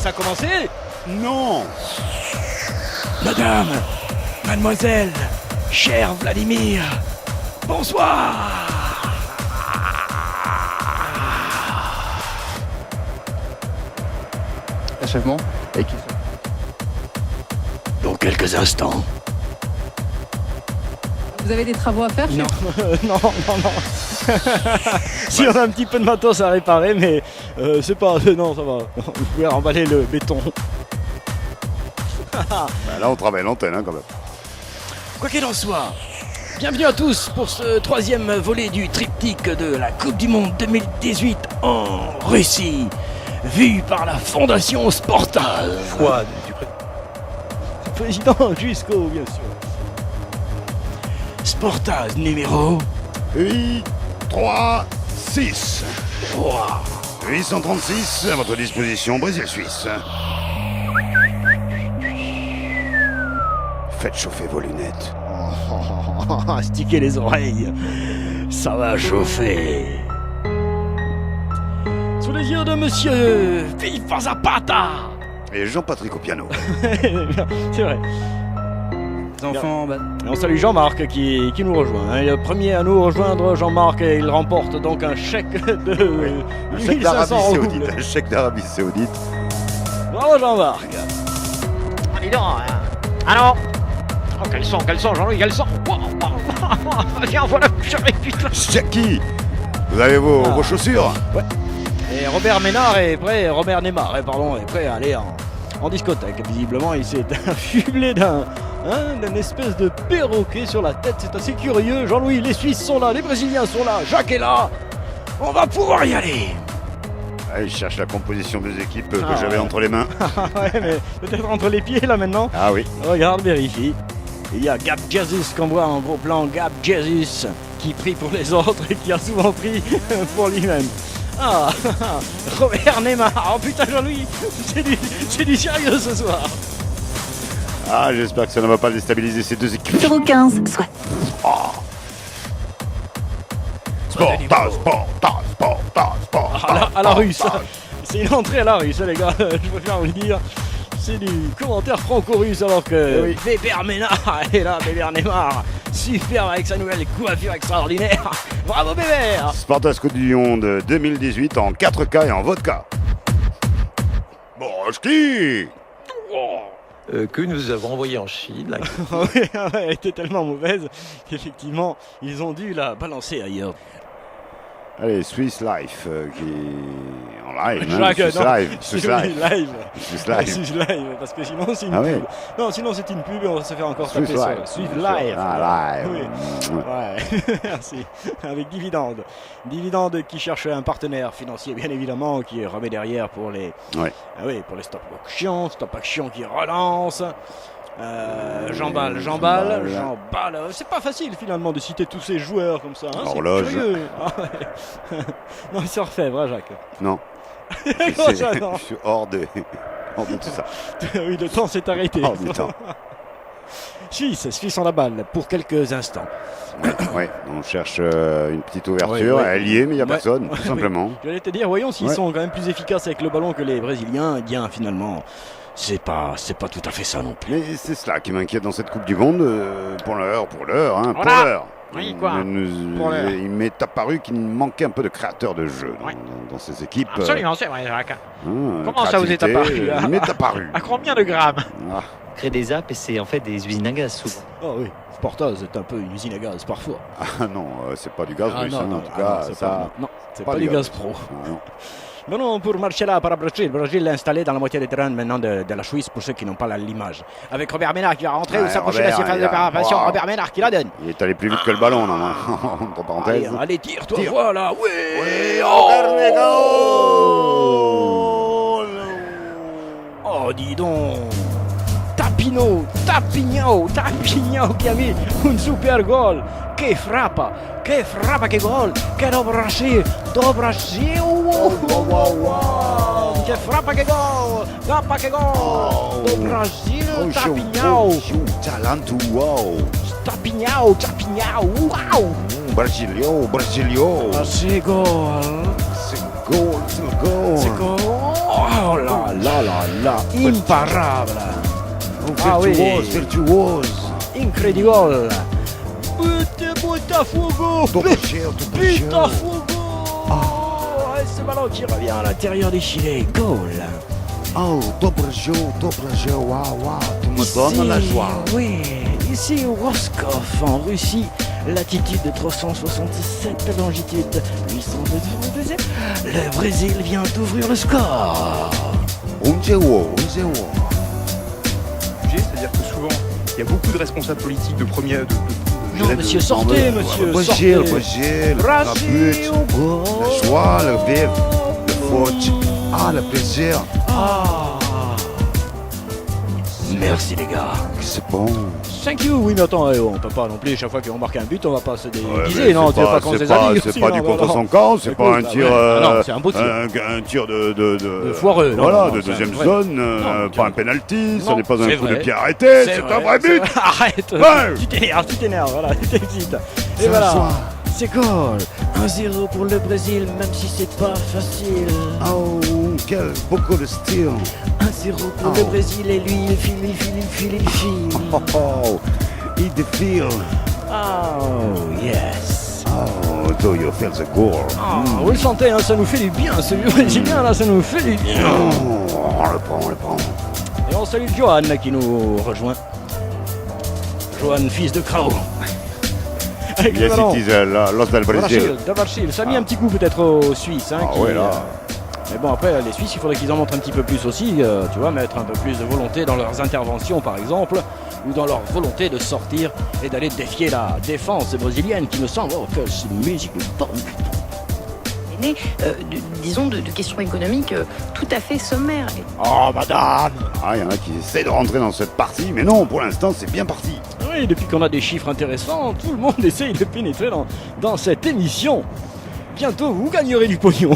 ça a commencé. Non. Madame, mademoiselle, cher Vladimir, bonsoir. Achèvement. Et qui Dans quelques instants. Vous avez des travaux à faire? Non, non. Si on a un petit peu de matos à réparer, mais c'est pas... Non, ça va. Vous pouvez remballer le béton. Là, on travaille l'antenne quand même. Quoi qu'il en soit, bienvenue à tous pour ce troisième volet du triptyque de la Coupe du Monde 2018 en Russie, vu par la Fondation Sportaz. Choix du Président jusqu'au, bien sûr. Sportaz numéro 8, 3, 6. 3. 836 à votre disposition, Brésil-Suisse. Faites chauffer vos lunettes. Stickez les oreilles, ça va chauffer. Sous les yeux de monsieur Viva Zapata. Et Jean-Patrick au piano. C'est vrai. Les enfants, On salue Jean-Marc qui nous rejoint. Il est le premier à nous rejoindre, Jean-Marc, et il remporte donc un chèque de Un chèque d'Arabie 1500 Saoudite. roubles. Un chèque d'Arabie Saoudite. Bravo Jean-Marc. Dis donc, alors oh, quel son, Jean-Louis, quel son. Viens, voilà, purée, putain. Jackie, vous avez vos chaussures? Et Robert Ménard est prêt, Robert Neymar, pardon, est prêt à aller en discothèque. Visiblement, il s'est affublé d'une espèce de perroquet sur la tête. C'est assez curieux. Jean-Louis, les Suisses sont là, les Brésiliens sont là, Jacques est là. On va pouvoir y aller. Ah, il cherche la composition des équipes que Ah, j'avais ouais. entre les mains. Ouais, mais peut-être entre les pieds là maintenant. Ah oui. Regarde, vérifie. Il y a Gab Jesus qu'on voit en gros plan. Gab Jesus qui prie pour les autres et qui a souvent pris pour lui-même. Ah, Robert Neymar. Oh putain, Jean-Louis, c'est du sérieux ce soir. Ah, j'espère que ça ne va pas déstabiliser ces deux équipes. 015, soit. À la russe. C'est une entrée à la russe, les gars. Je préfère vous le dire. C'est du commentaire franco-russe alors que Oui. Weber Ménard est là, Weber Neymar. Super avec sa nouvelle coiffure extraordinaire. Bravo Weber. Spartas Coupe du Monde 2018 en 4K et en vodka. Bon, ski. que nous avons envoyé en Chine. Là. Oui, elle était tellement mauvaise qu'effectivement, ils ont dû la balancer ailleurs. Allez, Swiss Life qui est en live. Jacques, Swiss non, Live. Swiss oui, Live. live. Swiss Live. Swiss Live, parce que sinon c'est une Ah pub. oui. Non, sinon c'est une pub et on va se faire encore Swiss taper sur Live. Swiss Live. Ah, live. Oui. Ouais. Ouais, merci. Avec Dividende. Dividende qui cherche un partenaire financier, bien évidemment, qui remet derrière pour les, Ouais. ah oui, pour les Stop Action qui relance. J'emballe. C'est pas facile finalement de citer tous ces joueurs comme ça. Hein, c'est Horloge. curieux. Ah ouais. Non, il se refait, vrai, Jacques. Non. Comment ça, non Je suis hors de tout ça. Oui, le temps s'est arrêté. Hors du temps. Suisse en la balle pour quelques instants. Ouais, on cherche une petite ouverture. Ouais. Elle y est, mais il n'y a Ouais. personne, tout Oui. simplement. J'allais te dire, voyons s'ils Ouais. sont quand même plus efficaces avec le ballon que les Brésiliens. Eh bien, finalement, c'est pas tout à fait ça non plus. Mais c'est cela qui m'inquiète dans cette Coupe du Monde, pour l'heure, hein, pour Voilà. l'heure. Oui, quoi. Pour l'heure. Il m'est apparu qu'il manquait un peu de créateurs de jeu Ouais. dans ces équipes. Absolument, c'est vrai, Jacques. Comment ça vous est apparu, Il m'est apparu. À combien de grammes? Ah, Crée des apps et c'est en fait des usines à gaz souvent. Oh oui, Sportaz est un peu une usine à gaz parfois. ah non, c'est pas du gaz russe, non, hein, non, en tout ah cas. non, c'est Ça, pas, non, c'est pas du gaz pro. Ah, non. Non, pour Marcella par Brésil. Brésil l'a installé dans la moitié des terrains maintenant de la Suisse pour ceux qui n'ont pas l'image. Avec Robert Ménard qui va rentrer ou Ouais, s'approcher de la Robert, surface il de a- préparation. Wow. Robert Ménard qui la donne. Il est allé plus vite que le ballon, non, entre parenthèses. Allez, tire-toi, Tire. voilà, oui. Oui, Oh, dis donc. Tapino qui a mis un super gol. Che frappa, che gol, che do Brasil. Che frappa, che gol, che gol. Do Brasil, Tapinhão. Talento, wow. Tapinhão, wow. Brasilio. C'est gol. C'est gol. C'est gol. Oh là là là là là, imparable. Ah oui. Virtuose. Incredible. Botafogo. Botafogo. Et ce ballon qui revient à l'intérieur des filets. Goal. Oh, dobro jeu, waouh, tu me donnes la joie. Oui, ici au Roscoff, en Russie, latitude de 367, longitude 802. Le Brésil vient d'ouvrir le score. Un zéro. C'est-à-dire que souvent, il y a beaucoup de responsables politiques de première. Non, monsieur, sortez, monsieur, sortez. Brésil, la but, la joie, le vivre, le foot, le plaisir. Merci les gars. C'est bon. Thank you. Oui, mais attends, on peut pas non plus, chaque fois qu'on marque un but, on va pas se Ouais, déguiser, non, tu veux pas qu'on se déshabille c'est aussi, pas non, du bah contre non. son camp, c'est pas un Écoute, tir. bah ouais. Ah non, c'est un beau tir. Un tir de foireux, non, Voilà, non, de c'est deuxième un vrai- zone, Non, pas un penalty, ce Non, n'est pas un c'est coup de vrai. pied arrêté, c'est un vrai but. Arrête. Ouais. Tu t'énerves, voilà, tu t'excites. Et C'est voilà. un choix. C'est goal. 1-0 pour le Brésil, même si c'est pas facile. Oh, beaucoup de style. 1-0 pour le Brésil et lui, il file. Oh, il défile. Oh, yes. Oh, do you feel the goal? Oh, vous le sentez, hein, ça nous fait du bien, ce Brésilien là, ça nous fait du bien. Oh, on le prend. Et on salue Johan qui nous rejoint. Johan, fils de Krao. Avec le Yes, ballon. it is Los del Brésil. Davarchil, ça a mis un petit coup peut-être aux Suisses. Hein, Ah ouais, là. Mais bon, après, les Suisses, il faudrait qu'ils en montrent un petit peu plus aussi, tu vois, mettre un peu plus de volonté dans leurs interventions, par exemple, ou dans leur volonté de sortir et d'aller défier la défense brésilienne, qui me semble que c'est une musique de bombe. Né, disons, de questions économiques tout à fait sommaires. Oh, madame! Ah, il y en a qui essaient de rentrer dans cette partie, mais non, pour l'instant, c'est bien parti. Oui, depuis qu'on a des chiffres intéressants, tout le monde essaye de pénétrer dans cette émission. Bientôt, vous gagnerez du pognon.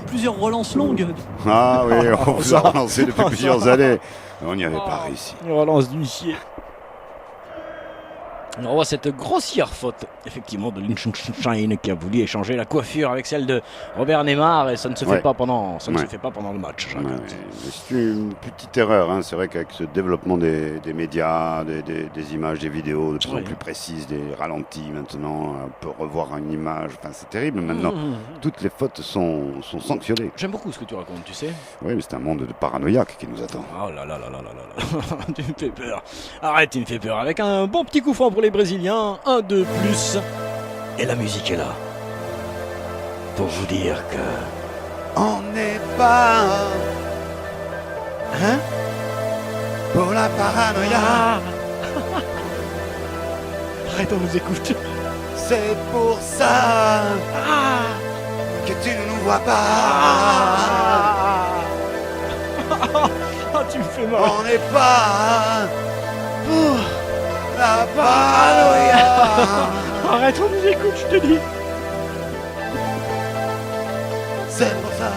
Plusieurs relances longues. Ah oui, on vous a ça. relancé depuis plusieurs années. On n'y avait pas réussi. On relance d'huissier. On voit cette grossière faute, effectivement, de Liechtenstein qui a voulu échanger la coiffure avec celle de Robert Neymar et ça ne se fait Ouais. pas pendant, ça ne Ouais. se fait pas pendant le match. Ouais, mais c'est une petite erreur, hein. C'est vrai qu'avec ce développement des médias, des images, des vidéos de plus en Oui. plus précises, des ralentis maintenant, on peut revoir une image, enfin, c'est terrible maintenant. Toutes les fautes sont sanctionnées. J'aime beaucoup ce que tu racontes, tu sais. Oui, mais c'est un monde de paranoïaques qui nous attend. Oh là là là là là là là. Tu me fais peur. Arrête, tu me fais peur. Avec un bon petit coup franc pour les Brésiliens, un de plus. Et la musique est là. Pour vous dire que... On n'est pas Hein? pour la paranoïa, Arrête, on nous écoute. c'est pour ça que tu ne nous vois pas. Ah, tu me fais mal. On n'est pas pour la paranoïa, Arrête, on nous écoute, je te dis. c'est pour ça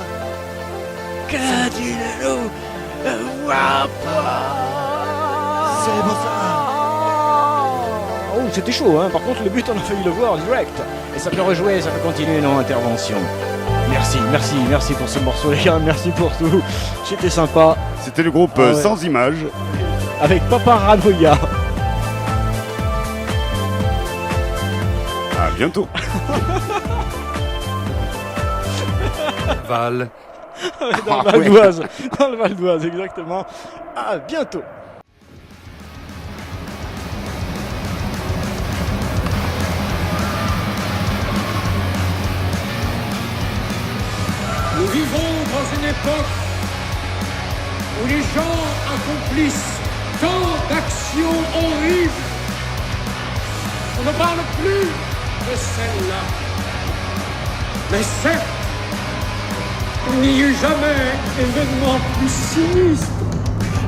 Que tu ne nous vois pas. C'est pour ça. Oh, c'était chaud, hein. Par contre, le but, on a failli le voir direct. Et ça peut rejouer, ça peut continuer nos interventions. Merci pour ce morceau, les gars. Merci pour tout. C'était sympa. C'était le groupe Ah ouais. Sans Images. Avec Papa Ranoya. À bientôt. Val. Dans le Val d'Oise. Dans le Val d'Oise, exactement. À bientôt. Nous vivons dans une époque où les gens accomplissent tant d'actions horribles. On ne parle plus de celle-là. Mais certes, il n'y eut jamais d'événement plus sinistre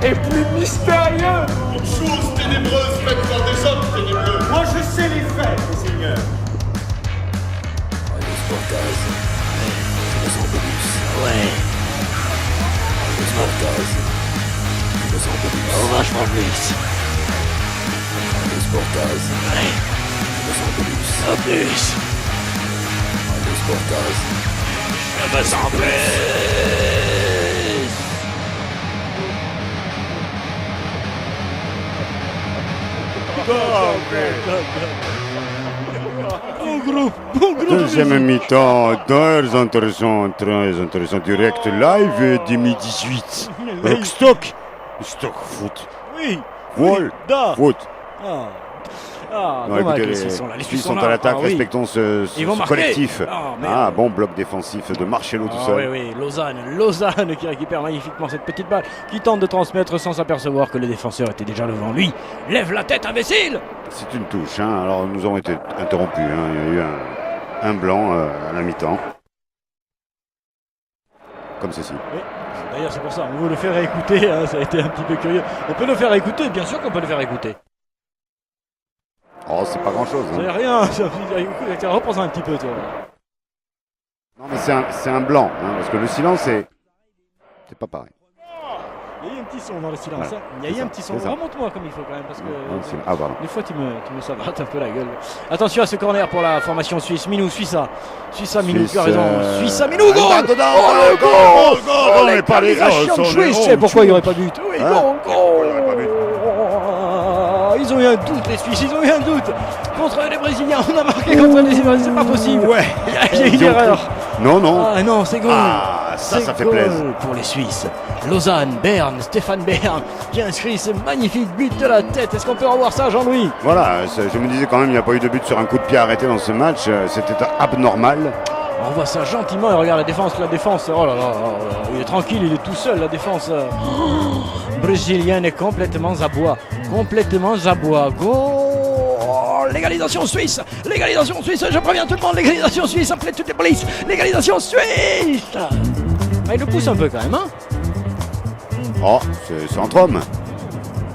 et plus mystérieux. Une chose ténébreuse faite par des hommes ténébreux. Moi, je sais les faits, mes seigneurs. Vachement plus. À plus. Je me sens plus. Bon groupe. Deuxième mi-temps, très intéressant, direct live 2018. Stock foot. Oui. Foot. Da. Foot. Ah, Non, dommage, écoutez, les Suisses sont là. les Suisses sont à l'attaque, oui. respectons ce Ils vont marquer. collectif. Ah, merde. Bon bloc défensif de Marcelo tout seul. Oui, Lausanne qui récupère magnifiquement cette petite balle, qui tente de transmettre sans s'apercevoir que le défenseur était déjà devant lui. Lève la tête, imbécile! C'est une touche, hein. Alors nous avons été interrompus, hein. Il y a eu un blanc à la mi-temps. Comme ceci. Oui. D'ailleurs, c'est pour ça, on veut le faire écouter, hein. Ça a été un petit peu curieux. On peut le faire écouter, bien sûr qu'on peut le faire écouter. Oh, c'est pas grand-chose. Hein. C'est rien, tiens, reprends-en un petit peu, toi. Non, mais c'est un blanc, hein, parce que le silence, c'est pas pareil. Il y a eu un petit son dans le silence. Voilà, Hein. Il y a eu un petit son. Remonte-moi comme il faut quand même, parce que pardon. des fois tu me savates un peu la gueule. Attention à ce corner pour la formation suisse. Minou, suis ça. Minou, tu as raison. Suis ça, Minou, goal! Oh, le goal! Les qualifications suisses, tu sais pourquoi il n'y aurait pas de but. Oui, goal! Ils ont eu un doute, les Suisses, ils ont eu un doute. Contre les Brésiliens, on a marqué contre les Brésiliens, c'est pas possible. Ouais. Il y a eu une erreur. Non. Ah non, c'est goal. Ah, ça fait plaisir. Pour les Suisses. Lausanne, Berne, Stéphane Bern qui inscrit ce magnifique but de la tête. Est-ce qu'on peut revoir ça, Jean-Louis? Voilà, je me disais quand même, il n'y a pas eu de but sur un coup de pied arrêté dans ce match. C'était abnormal. On voit ça gentiment et regarde la défense. Oh là là, il est tranquille, il est tout seul, la défense brésilienne est complètement à bois. Goal! Légalisation suisse, je préviens tout le monde, légalisation suisse, appelez toutes les polices, légalisation suisse! Ah, il le pousse un peu quand même, hein? Oh, c'est entre hommes.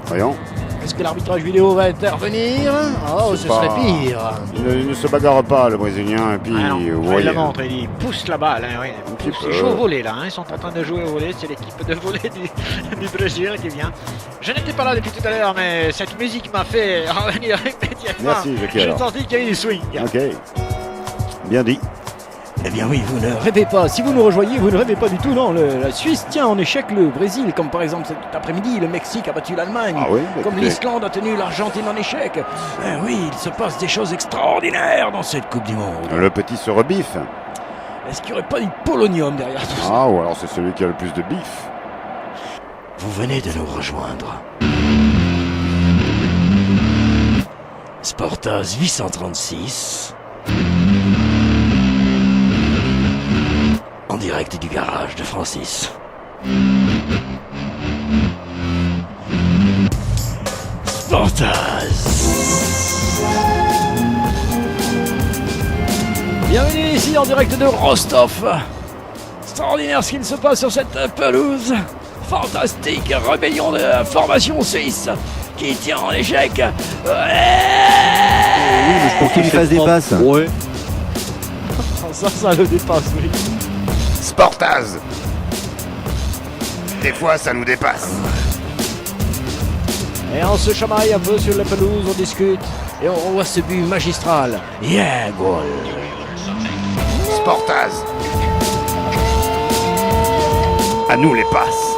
Voyons. Est-ce que l'arbitrage vidéo va intervenir? Oh, ce serait pire. Il ne se bagarre pas, le Brésilien, et puis vous Il voyez. la montre, il pousse la balle. Hein, oui. Ils jouent au volley là, hein. Ils sont en train de jouer au volley. C'est l'équipe de volley du Brésil qui vient. Je n'étais pas là depuis tout à l'heure, mais cette musique m'a fait revenir immédiatement. Merci, Jackie. J'ai senti qu'il y avait du swing. Ok, bien dit. Eh bien oui, vous ne rêvez pas. Si vous nous rejoignez, vous ne rêvez pas du tout. Non, la Suisse tient en échec le Brésil, comme par exemple cet après-midi, le Mexique a battu l'Allemagne. Ah oui, comme l'Islande a tenu l'Argentine en échec. Eh oui, il se passe des choses extraordinaires dans cette Coupe du Monde. Le petit se rebiffe. Est-ce qu'il n'y aurait pas du polonium derrière tout ça? Ah, ou alors c'est celui qui a le plus de bif. Vous venez de nous rejoindre. Sportas 836. En direct du garage de Francis. Sportas. Bienvenue ici en direct de Rostov. Extraordinaire ce qu'il se passe sur cette pelouse. Fantastique rébellion de la formation suisse qui tient en échec. Pour qu'il lui fasse des passes. Ouais. Ça le dépasse, oui. Sportaz. Des fois, ça nous dépasse. Et on se chamaille un peu sur la pelouse, on discute. Et on voit ce but magistral. Yeah, goal. Sportaz. À nous les passes.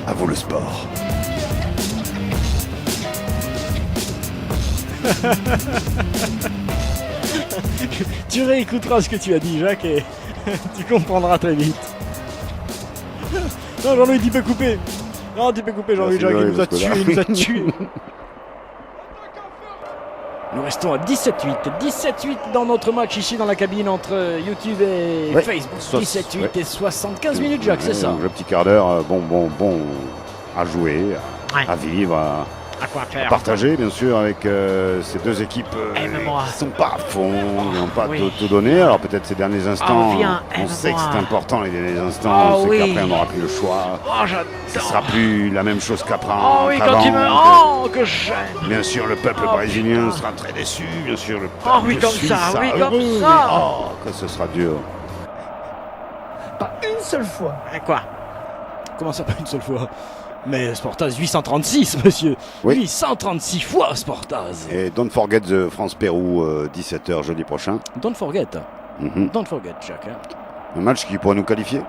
À vous le sport. Tu réécouteras ce que tu as dit, Jacques, et tu comprendras très vite. Non, Jean-Louis, tu peux couper. Non, tu peux couper, Jean-Louis. Jacques, il nous a tués, Nous restons à 17-8. 17-8 dans notre match ici dans la cabine entre YouTube et Facebook. 17-8 et 75 minutes, Jacques, c'est ça. Le petit quart d'heure, bon, à jouer, à vivre, À quoi faire? à partager, bien sûr, avec ces deux équipes qui ne sont pas à fond, qui n'ont pas tout donné. Alors peut-être ces derniers instants, on sait que c'est important les derniers instants, on sait qu'après on n'aura plus le choix. Oh, j'adore. Ce ne sera plus la même chose qu'après. Oh oui, quand il me... Oh, que j'aime. Bien sûr, le peuple brésilien sera très déçu. Bien sûr, le peuple oui, comme suisse ça, sera oui, comme heureux. ça. Oh, que ce sera dur. Pas une seule fois. Et quoi? Comment ça, pas une seule fois? Mais Sportaz 836, monsieur. Oui. 836 fois Sportaz. Et don't forget the France-Pérou, 17h jeudi prochain. Don't forget. Mhm. Don't forget, Jacques. Un match qui pourrait nous qualifier.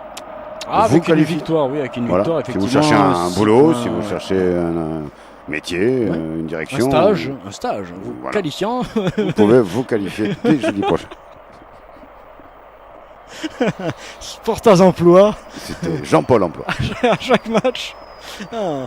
Ah, vous avec une qualifiez. victoire, oui, avec une Voilà. victoire, Si effectivement. vous cherchez un six boulot, points, si vous cherchez un métier, une direction, un stage, vous voilà. qualifiant. vous pouvez vous qualifier dès jeudi prochain. Porteurs emploi C'était Jean-Paul Emploi. à chaque match. Ah.